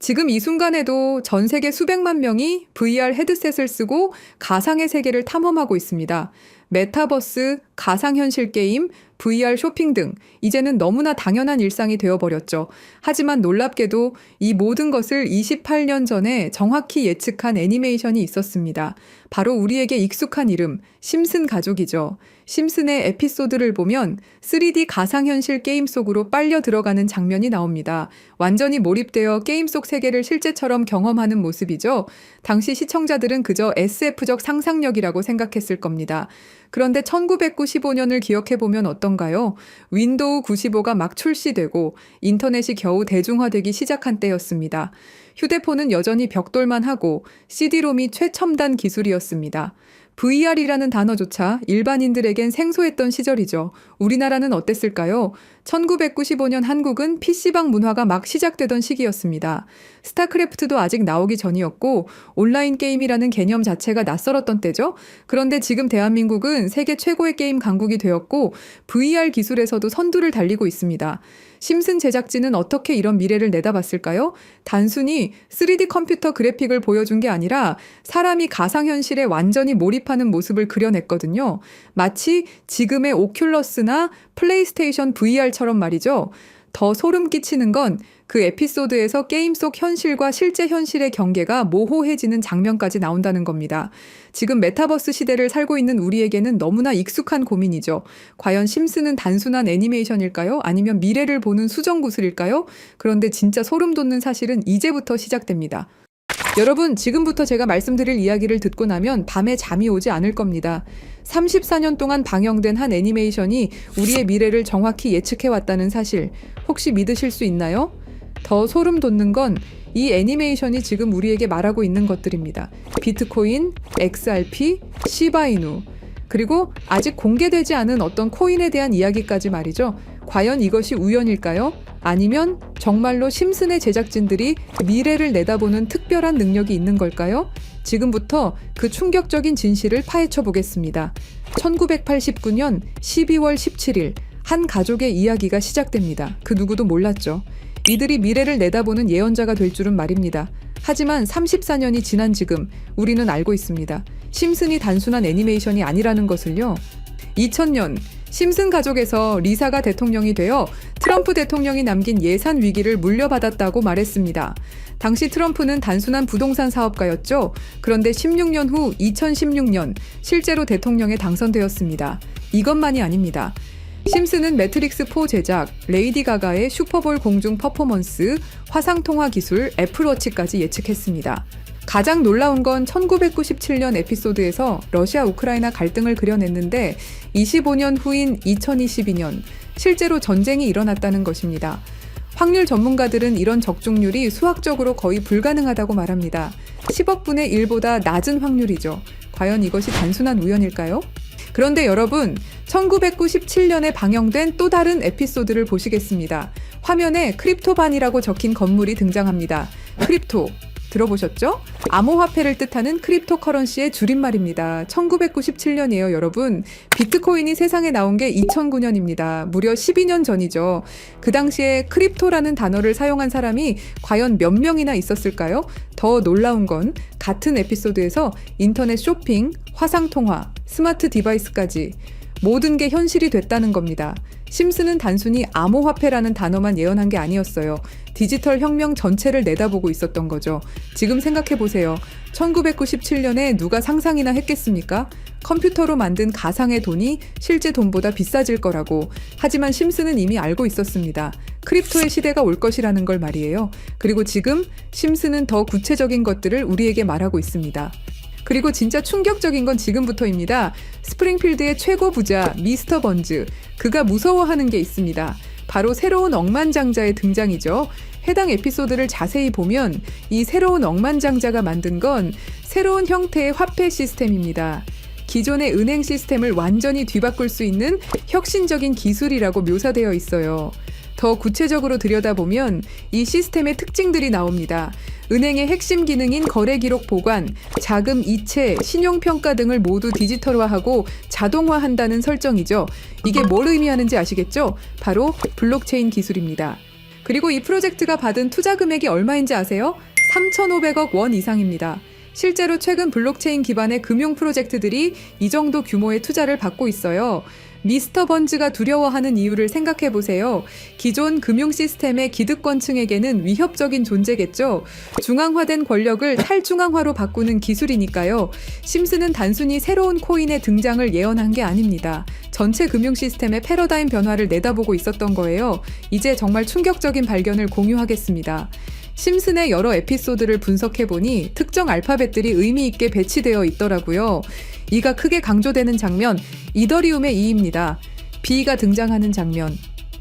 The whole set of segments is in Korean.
지금 이 순간에도 전 세계 수백만 명이 VR 헤드셋을 쓰고 가상의 세계를 탐험하고 있습니다. 메타버스, 가상현실 게임, VR 쇼핑 등 이제는 너무나 당연한 일상이 되어버렸죠. 하지만 놀랍게도 이 모든 것을 28년 전에 정확히 예측한 애니메이션이 있었습니다. 바로 우리에게 익숙한 이름, 심슨 가족이죠. 심슨의 에피소드를 보면 3D 가상현실 게임 속으로 빨려 들어가는 장면이 나옵니다. 완전히 몰입되어 게임 속 세계를 실제처럼 경험하는 모습이죠. 당시 시청자들은 그저 SF적 상상력이라고 생각했을 겁니다. 그런데 1995년을 기억해보면 어떤가요? 윈도우 95가 막 출시되고 인터넷이 겨우 대중화되기 시작한 때였습니다. 휴대폰은 여전히 벽돌만 하고 CD롬이 최첨단 기술이었습니다. VR이라는 단어조차 일반인들에겐 생소했던 시절이죠. 우리나라는 어땠을까요? 1995년 한국은 PC방 문화가 막 시작되던 시기였습니다. 스타크래프트도 아직 나오기 전이었고 온라인 게임이라는 개념 자체가 낯설었던 때죠. 그런데 지금 대한민국은 세계 최고의 게임 강국이 되었고 VR 기술에서도 선두를 달리고 있습니다. 심슨 제작진은 어떻게 이런 미래를 내다봤을까요? 단순히 3D 컴퓨터 그래픽을 보여준 게 아니라 사람이 가상현실에 완전히 몰입하는 모습을 그려냈거든요. 마치 지금의 오큘러스나 플레이스테이션 VR처럼 말이죠. 더 소름 끼치는 건 그 에피소드에서 게임 속 현실과 실제 현실의 경계가 모호해지는 장면까지 나온다는 겁니다. 지금 메타버스 시대를 살고 있는 우리에게는 너무나 익숙한 고민이죠. 과연 심슨은 단순한 애니메이션일까요? 아니면 미래를 보는 수정구슬일까요? 그런데 진짜 소름 돋는 사실은 이제부터 시작됩니다. 여러분, 지금부터 제가 말씀드릴 이야기를 듣고 나면 밤에 잠이 오지 않을 겁니다. 34년 동안 방영된 한 애니메이션이 우리의 미래를 정확히 예측해왔다는 사실, 혹시 믿으실 수 있나요? 더 소름 돋는 건 이 애니메이션이 지금 우리에게 말하고 있는 것들입니다. 비트코인, XRP, 시바이누, 그리고 아직 공개되지 않은 어떤 코인에 대한 이야기까지 말이죠. 과연 이것이 우연일까요? 아니면 정말로 심슨의 제작진들이 미래를 내다보는 특별한 능력이 있는 걸까요? 지금부터 그 충격적인 진실을 파헤쳐 보겠습니다. 1989년 12월 17일 한 가족의 이야기가 시작됩니다. 그 누구도 몰랐죠. 이들이 미래를 내다보는 예언자가 될 줄은 말입니다. 하지만 34년이 지난 지금 우리는 알고 있습니다. 심슨이 단순한 애니메이션이 아니라는 것을요. 2000년 심슨 가족에서 리사가 대통령이 되어 트럼프 대통령이 남긴 예산 위기를 물려받았다고 말했습니다. 당시 트럼프는 단순한 부동산 사업가였죠. 그런데 16년 후 2016년 실제로 대통령에 당선되었습니다. 이것만이 아닙니다. 심슨은 매트릭스4 제작, 레이디 가가의 슈퍼볼 공중 퍼포먼스, 화상통화 기술, 애플워치까지 예측했습니다. 가장 놀라운 건 1997년 에피소드에서 러시아 우크라이나 갈등을 그려냈는데 25년 후인 2022년 실제로 전쟁이 일어났다는 것입니다. 확률 전문가들은 이런 적중률이 수학적으로 거의 불가능하다고 말합니다. 10억 분의 1보다 낮은 확률이죠. 과연 이것이 단순한 우연일까요? 그런데 여러분, 1997년에 방영된 또 다른 에피소드를 보시겠습니다. 화면에 크립토반이라고 적힌 건물이 등장합니다. 크립토, 들어보셨죠? 암호화폐를 뜻하는 크립토커런시의 줄임말입니다. 1997년이에요, 여러분. 비트코인이 세상에 나온 게 2009년입니다. 무려 12년 전이죠. 그 당시에 크립토라는 단어를 사용한 사람이 과연 몇 명이나 있었을까요? 더 놀라운 건 같은 에피소드에서 인터넷 쇼핑, 화상통화, 스마트 디바이스까지 모든 게 현실이 됐다는 겁니다. 심슨은 단순히 암호화폐라는 단어만 예언한 게 아니었어요. 디지털 혁명 전체를 내다보고 있었던 거죠. 지금 생각해보세요. 1997년에 누가 상상이나 했겠습니까? 컴퓨터로 만든 가상의 돈이 실제 돈보다 비싸질 거라고. 하지만 심슨은 이미 알고 있었습니다. 크립토의 시대가 올 것이라는 걸 말이에요. 그리고 지금 심슨은 더 구체적인 것들을 우리에게 말하고 있습니다. 그리고 진짜 충격적인 건 지금부터입니다. 스프링필드의 최고 부자 미스터 번즈, 그가 무서워하는 게 있습니다. 바로 새로운 억만장자의 등장이죠. 해당 에피소드를 자세히 보면 이 새로운 억만장자가 만든 건 새로운 형태의 화폐 시스템입니다. 기존의 은행 시스템을 완전히 뒤바꿀 수 있는 혁신적인 기술이라고 묘사되어 있어요. 더 구체적으로 들여다보면 이 시스템의 특징들이 나옵니다. 은행의 핵심 기능인 거래 기록 보관, 자금 이체, 신용평가 등을 모두 디지털화하고 자동화한다는 설정이죠. 이게 뭘 의미하는지 아시겠죠? 바로 블록체인 기술입니다. 그리고 이 프로젝트가 받은 투자 금액이 얼마인지 아세요? 3,500억 원 이상입니다. 실제로 최근 블록체인 기반의 금융 프로젝트들이 이 정도 규모의 투자를 받고 있어요. 미스터 번즈가 두려워하는 이유를 생각해 보세요. 기존 금융 시스템의 기득권층에게는 위협적인 존재겠죠. 중앙화된 권력을 탈중앙화로 바꾸는 기술이니까요. 심슨은 단순히 새로운 코인의 등장을 예언한 게 아닙니다. 전체 금융 시스템의 패러다임 변화를 내다보고 있었던 거예요. 이제 정말 충격적인 발견을 공유하겠습니다. 심슨의 여러 에피소드를 분석해보니 특정 알파벳들이 의미 있게 배치되어 있더라고요. 이가 크게 강조되는 장면, 이더리움의 E입니다. B가 등장하는 장면,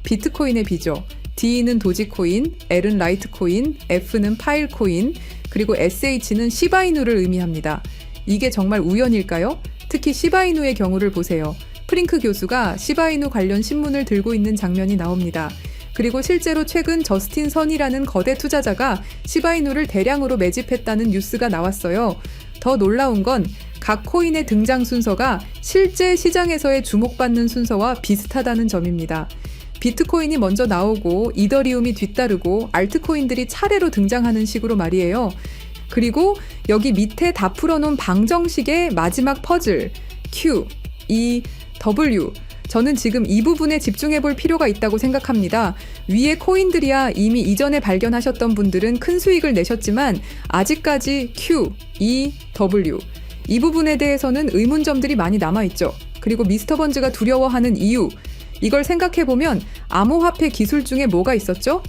비트코인의 B죠. D는 도지코인, L은 라이트코인, F는 파일코인, 그리고 SH는 시바이누를 의미합니다. 이게 정말 우연일까요? 특히 시바이누의 경우를 보세요. 프링크 교수가 시바이누 관련 신문을 들고 있는 장면이 나옵니다. 그리고 실제로 최근 저스틴 선이라는 거대 투자자가 시바이누를 대량으로 매집했다는 뉴스가 나왔어요. 더 놀라운 건 각 코인의 등장 순서가 실제 시장에서의 주목받는 순서와 비슷하다는 점입니다. 비트코인이 먼저 나오고 이더리움이 뒤따르고 알트코인들이 차례로 등장하는 식으로 말이에요. 그리고 여기 밑에 다 풀어놓은 방정식의 마지막 퍼즐 Q, E, W 저는 지금 이 부분에 집중해 볼 필요가 있다고 생각합니다. 위에 코인들이야 이미 이전에 발견하셨던 분들은 큰 수익을 내셨지만 아직까지 Q, E, W 이 부분에 대해서는 의문점들이 많이 남아있죠. 그리고 미스터 번즈가 두려워하는 이유 이걸 생각해보면 암호화폐 기술 중에 뭐가 있었죠?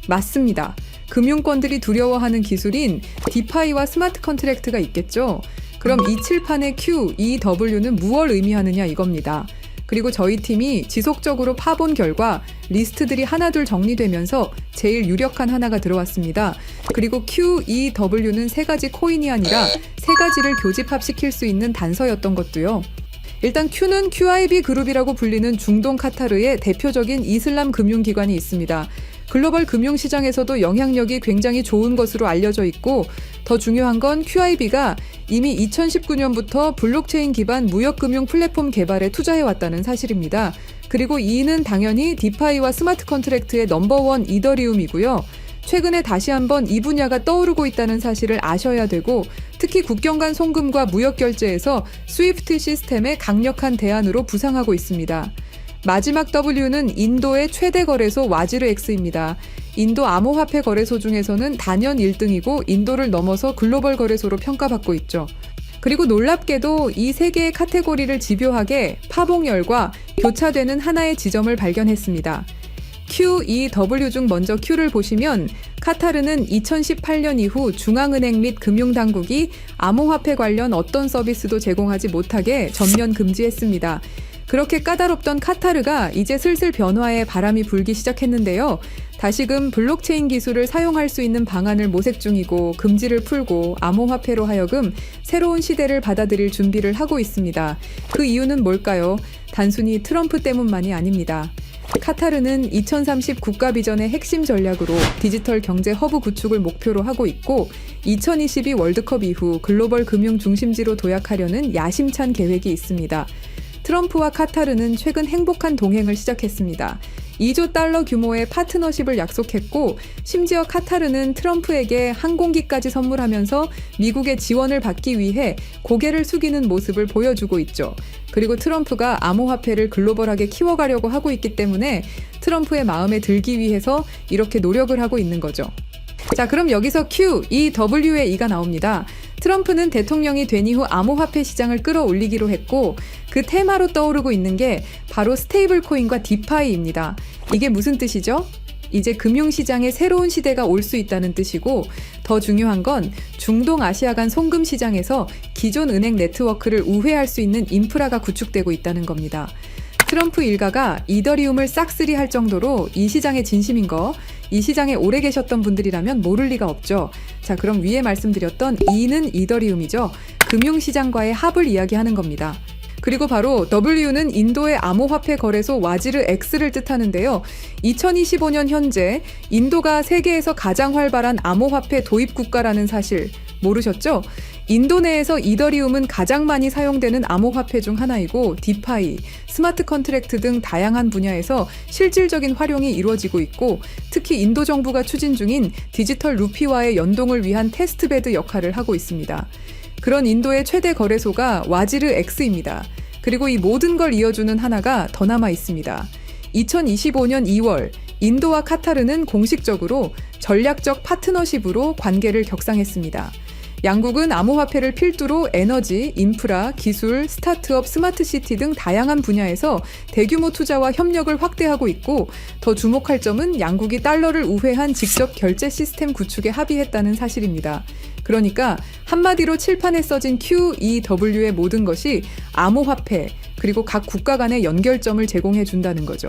맞습니다. 금융권들이 두려워하는 기술인 디파이와 스마트 컨트랙트가 있겠죠. 그럼 이 칠판의 Q, E, W는 무엇을 의미하느냐 이겁니다. 그리고 저희 팀이 지속적으로 파본 결과 리스트들이 하나둘 정리되면서 제일 유력한 하나가 들어왔습니다. 그리고 Q, E, W는 세 가지 코인이 아니라 세 가지를 교집합시킬 수 있는 단서였던 것도요. 일단 Q는 QIB 그룹이라고 불리는 중동 카타르의 대표적인 이슬람 금융기관이 있습니다. 글로벌 금융시장에서도 영향력이 굉장히 좋은 것으로 알려져 있고 더 중요한 건 QIB가 이미 2019년부터 블록체인 기반 무역금융 플랫폼 개발에 투자해왔다는 사실입니다. 그리고 E는 당연히 디파이와 스마트 컨트랙트의 넘버원 이더리움이고요. 최근에 다시 한번 이 분야가 떠오르고 있다는 사실을 아셔야 되고 특히 국경 간 송금과 무역 결제에서 스위프트 시스템의 강력한 대안으로 부상하고 있습니다. 마지막 W는 인도의 최대 거래소 와지르X입니다. 인도 암호화폐 거래소 중에서는 단연 1등이고 인도를 넘어서 글로벌 거래소로 평가받고 있죠. 그리고 놀랍게도 이 세 개의 카테고리를 집요하게 파봉열과 교차되는 하나의 지점을 발견했습니다. Q, E, W 중 먼저 Q를 보시면 카타르는 2018년 이후 중앙은행 및 금융당국이 암호화폐 관련 어떤 서비스도 제공하지 못하게 전면 금지했습니다. 그렇게 까다롭던 카타르가 이제 슬슬 변화의 바람이 불기 시작했는데요. 다시금 블록체인 기술을 사용할 수 있는 방안을 모색 중이고 금지를 풀고 암호화폐로 하여금 새로운 시대를 받아들일 준비를 하고 있습니다. 그 이유는 뭘까요? 단순히 트럼프 때문만이 아닙니다. 카타르는 2030 국가 비전의 핵심 전략으로 디지털 경제 허브 구축을 목표로 하고 있고 2022 월드컵 이후 글로벌 금융 중심지로 도약하려는 야심찬 계획이 있습니다. 트럼프와 카타르는 최근 행복한 동행을 시작했습니다. 2조 달러 규모의 파트너십을 약속했고 심지어 카타르는 트럼프에게 항공기까지 선물하면서 미국의 지원을 받기 위해 고개를 숙이는 모습을 보여주고 있죠. 그리고 트럼프가 암호화폐를 글로벌하게 키워가려고 하고 있기 때문에 트럼프의 마음에 들기 위해서 이렇게 노력을 하고 있는 거죠. 자, 그럼 여기서 Q, E, W의 E가 나옵니다. 트럼프는 대통령이 된 이후 암호화폐 시장을 끌어올리기로 했고 그 테마로 떠오르고 있는 게 바로 스테이블 코인과 디파이입니다. 이게 무슨 뜻이죠? 이제 금융시장에 새로운 시대가 올 수 있다는 뜻이고 더 중요한 건 중동 아시아 간 송금 시장에서 기존 은행 네트워크를 우회할 수 있는 인프라가 구축되고 있다는 겁니다. 트럼프 일가가 이더리움을 싹쓸이 할 정도로 이 시장에 진심인 거, 이 시장에 오래 계셨던 분들이라면 모를 리가 없죠. 자, 그럼 위에 말씀드렸던 E는 이더리움이죠. 금융시장과의 합을 이야기하는 겁니다. 그리고 바로 W는 인도의 암호화폐 거래소 와지르 X를 뜻하는데요. 2025년 현재 인도가 세계에서 가장 활발한 암호화폐 도입 국가라는 사실 모르셨죠? 인도 내에서 이더리움은 가장 많이 사용되는 암호화폐 중 하나이고 디파이, 스마트 컨트랙트 등 다양한 분야에서 실질적인 활용이 이루어지고 있고 특히 인도 정부가 추진 중인 디지털 루피와의 연동을 위한 테스트베드 역할을 하고 있습니다. 그런 인도의 최대 거래소가 와지르 X입니다. 그리고 이 모든 걸 이어주는 하나가 더 남아 있습니다. 2025년 2월 인도와 카타르는 공식적으로 전략적 파트너십으로 관계를 격상했습니다. 양국은 암호화폐를 필두로 에너지, 인프라, 기술, 스타트업, 스마트시티 등 다양한 분야에서 대규모 투자와 협력을 확대하고 있고 더 주목할 점은 양국이 달러를 우회한 직접 결제 시스템 구축에 합의했다는 사실입니다. 그러니까 한마디로 칠판에 써진 QEW의 모든 것이 암호화폐 그리고 각 국가 간의 연결점을 제공해 준다는 거죠.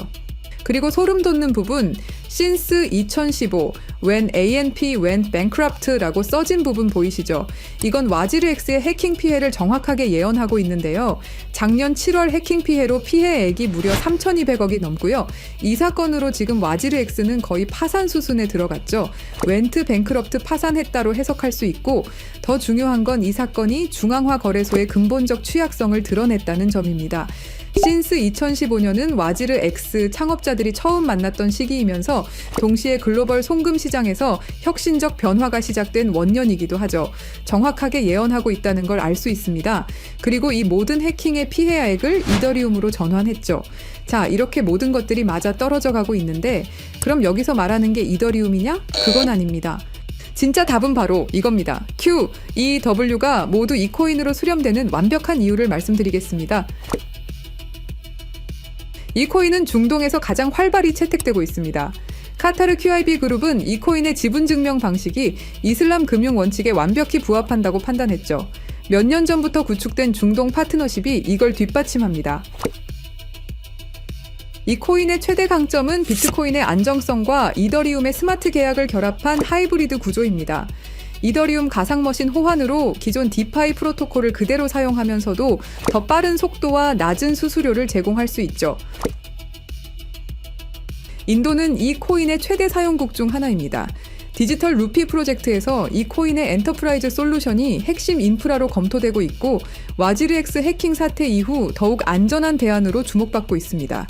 그리고 소름 돋는 부분, since 2015, when ANP went bankrupt라고 써진 부분 보이시죠? 이건 와지르 X의 해킹 피해를 정확하게 예언하고 있는데요. 작년 7월 해킹 피해로 피해액이 무려 3,200억이 넘고요. 이 사건으로 지금 와지르 X는 거의 파산 수순에 들어갔죠. went bankrupt 파산했다로 해석할 수 있고 더 중요한 건 이 사건이 중앙화 거래소의 근본적 취약성을 드러냈다는 점입니다. since 2015년은 와지르 X 창업자들이 처음 만났던 시기이면서 동시에 글로벌 송금 시장에서 혁신적 변화가 시작된 원년이기도 하죠. 정확하게 예언하고 있다는 걸 알 수 있습니다. 그리고 이 모든 해킹의 피해액을 이더리움으로 전환했죠. 자, 이렇게 모든 것들이 맞아 떨어져 가고 있는데 그럼 여기서 말하는 게 이더리움이냐? 그건 아닙니다. 진짜 답은 바로 이겁니다. Q, E, W가 모두 이 코인으로 수렴되는 완벽한 이유를 말씀드리겠습니다. 이 코인은 중동에서 가장 활발히 채택되고 있습니다. 카타르 QIB 그룹은 이 코인의 지분 증명 방식이 이슬람 금융 원칙에 완벽히 부합한다고 판단했죠. 몇 년 전부터 구축된 중동 파트너십이 이걸 뒷받침합니다. 이 코인의 최대 강점은 비트코인의 안정성과 이더리움의 스마트 계약을 결합한 하이브리드 구조입니다. 이더리움 가상머신 호환으로 기존 디파이 프로토콜을 그대로 사용하면서도 더 빠른 속도와 낮은 수수료를 제공할 수 있죠. 인도는 이 코인의 최대 사용국 중 하나입니다. 디지털 루피 프로젝트에서 이 코인의 엔터프라이즈 솔루션이 핵심 인프라로 검토되고 있고 와지르 X 해킹 사태 이후 더욱 안전한 대안으로 주목받고 있습니다.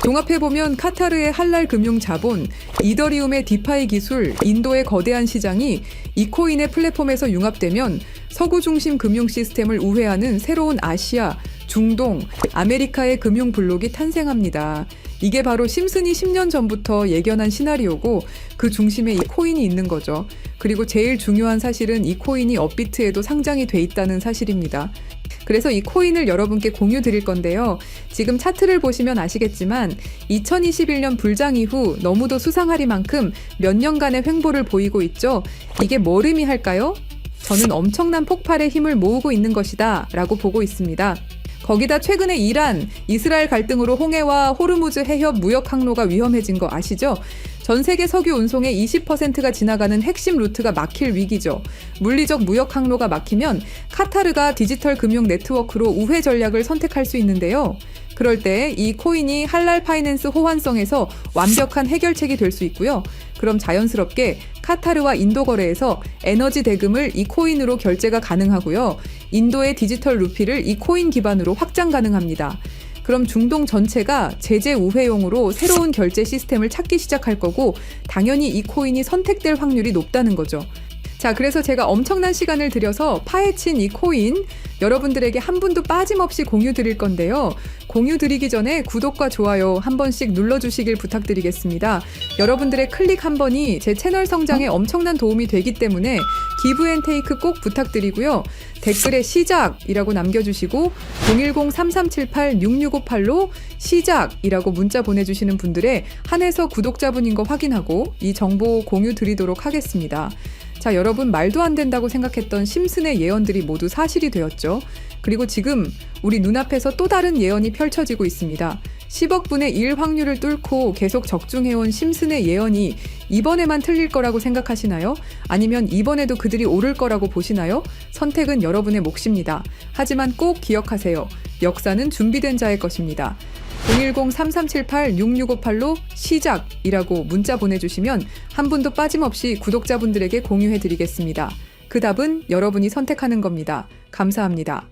종합해보면 카타르의 할랄 금융 자본, 이더리움의 디파이 기술, 인도의 거대한 시장이 이 코인의 플랫폼에서 융합되면 서구 중심 금융 시스템을 우회하는 새로운 아시아, 중동, 아메리카의 금융 블록이 탄생합니다. 이게 바로 심슨이 10년 전부터 예견한 시나리오고 그 중심에 이 코인이 있는 거죠. 그리고 제일 중요한 사실은 이 코인이 업비트에도 상장이 돼 있다는 사실입니다. 그래서 이 코인을 여러분께 공유 드릴 건데요. 지금 차트를 보시면 아시겠지만 2021년 불장 이후 너무도 수상하리만큼 몇 년간의 횡보를 보이고 있죠. 이게 뭘 의미할까요? 저는 엄청난 폭발의 힘을 모으고 있는 것이다 라고 보고 있습니다. 거기다 최근에 이란, 이스라엘 갈등으로 홍해와 호르무즈 해협 무역 항로가 위험해진 거 아시죠? 전 세계 석유 운송의 20%가 지나가는 핵심 루트가 막힐 위기죠. 물리적 무역 항로가 막히면 카타르가 디지털 금융 네트워크로 우회 전략을 선택할 수 있는데요. 그럴 때 이 코인이 할랄 파이낸스 호환성에서 완벽한 해결책이 될 수 있고요. 그럼 자연스럽게 카타르와 인도 거래에서 에너지 대금을 이 코인으로 결제가 가능하고요. 인도의 디지털 루피를 이 코인 기반으로 확장 가능합니다. 그럼 중동 전체가 제재 우회용으로 새로운 결제 시스템을 찾기 시작할 거고 당연히 이 코인이 선택될 확률이 높다는 거죠. 자, 그래서 제가 엄청난 시간을 들여서 파헤친 이 코인 여러분들에게 한 분도 빠짐없이 공유 드릴 건데요. 공유 드리기 전에 구독과 좋아요 한 번씩 눌러주시길 부탁드리겠습니다. 여러분들의 클릭 한 번이 제 채널 성장에 엄청난 도움이 되기 때문에 기브앤테이크 꼭 부탁드리고요. 댓글에 시작이라고 남겨주시고 010-3378-6658로 시작이라고 문자 보내주시는 분들의 한해서 구독자분인 거 확인하고 이 정보 공유 드리도록 하겠습니다. 자, 여러분 말도 안 된다고 생각했던 심슨의 예언들이 모두 사실이 되었죠. 그리고 지금 우리 눈앞에서 또 다른 예언이 펼쳐지고 있습니다. 10억 분의 1 확률을 뚫고 계속 적중해온 심슨의 예언이 이번에만 틀릴 거라고 생각하시나요? 아니면 이번에도 그들이 오를 거라고 보시나요? 선택은 여러분의 몫입니다. 하지만 꼭 기억하세요. 역사는 준비된 자의 것입니다. 010-3378-6658로 시작이라고 문자 보내주시면 한 분도 빠짐없이 구독자분들에게 공유해드리겠습니다. 그 답은 여러분이 선택하는 겁니다. 감사합니다.